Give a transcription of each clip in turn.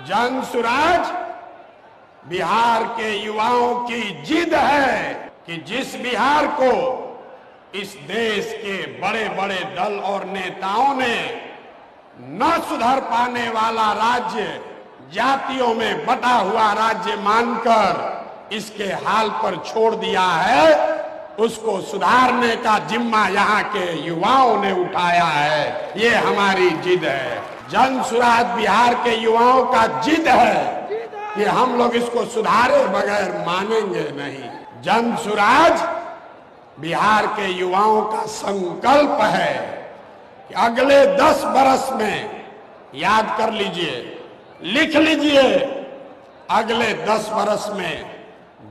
जन सुराज बिहार के युवाओं की जिद है कि जिस बिहार को इस देश के बड़े बड़े दल और नेताओं ने न सुधर पाने वाला राज्य, जातियों में बटा हुआ राज्य मानकर इसके हाल पर छोड़ दिया है, उसको सुधारने का जिम्मा यहाँ के युवाओं ने उठाया है। ये हमारी जिद है। जन सुराज बिहार के युवाओं का जिद है कि हम लोग इसको सुधारे बगैर मानेंगे नहीं। जन सुराज बिहार के युवाओं का संकल्प है कि अगले 10 बरस में, याद कर लीजिए, लिख लीजिए, अगले 10 बरस में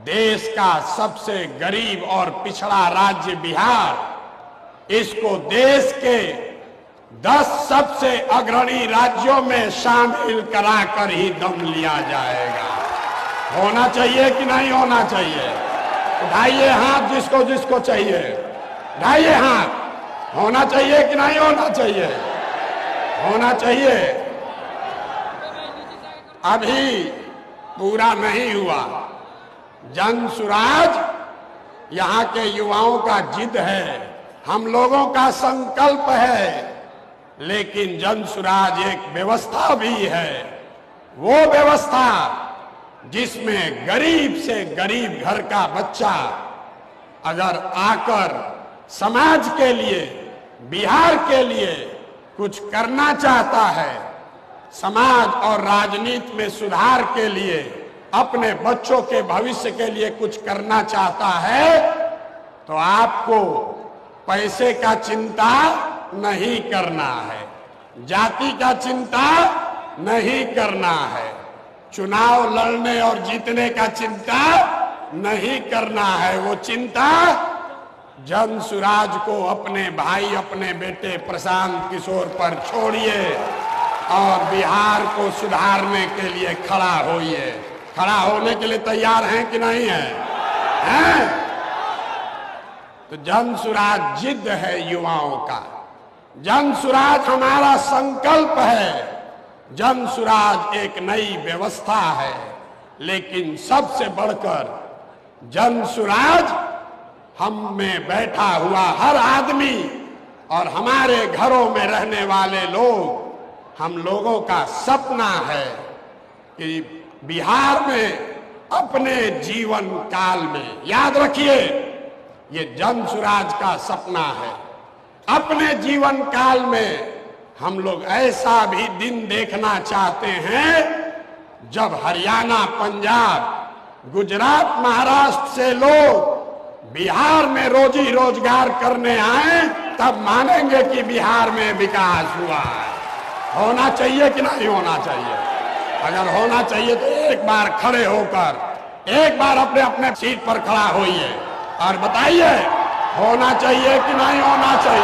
देश का सबसे गरीब और पिछड़ा राज्य बिहार, इसको देश के 10 सबसे अग्रणी राज्यों में शामिल कराकर ही दम लिया जाएगा। होना चाहिए कि नहीं होना चाहिए? उठाइए हाथ जिसको जिसको चाहिए, उठाइए हाथ। होना चाहिए कि नहीं होना चाहिए? होना चाहिए। अभी पूरा नहीं हुआ। जन सुराज यहाँ के युवाओं का जिद है, हम लोगों का संकल्प है, लेकिन जन सुराज एक व्यवस्था भी है। वो व्यवस्था जिसमें गरीब से गरीब घर का बच्चा अगर आकर समाज के लिए, बिहार के लिए कुछ करना चाहता है, समाज और राजनीति में सुधार के लिए, अपने बच्चों के भविष्य के लिए कुछ करना चाहता है, तो आपको पैसे का चिंता नहीं करना है, जाति का चिंता नहीं करना है, चुनाव लड़ने और जीतने का चिंता नहीं करना है। वो चिंता जन सुराज को, अपने भाई, अपने बेटे प्रशांत किशोर पर छोड़िए और बिहार को सुधारने के लिए खड़ा होइए। खड़ा होने के लिए तैयार हैं कि नहीं है? हैं? तो जन सुराज जिद है युवाओं का, जन सुराज हमारा संकल्प है। जन सुराज एक नई व्यवस्था है, लेकिन सबसे बढ़कर जन सुराज हम में बैठा हुआ हर आदमी और हमारे घरों में रहने वाले लोग, हम लोगों का सपना है कि बिहार में अपने जीवन काल में, याद रखिए, ये जन सुराज का सपना है, अपने जीवन काल में हम लोग ऐसा भी दिन देखना चाहते हैं जब हरियाणा, पंजाब, गुजरात, महाराष्ट्र से लोग बिहार में रोजी रोजगार करने आए, तब मानेंगे कि बिहार में विकास हुआ है। होना चाहिए कि नहीं होना चाहिए? अगर होना चाहिए तो एक बार खड़े होकर, एक बार अपने अपने सीट पर खड़ा होइए और बताइए होना चाहिए कि नहीं होना चाहिए।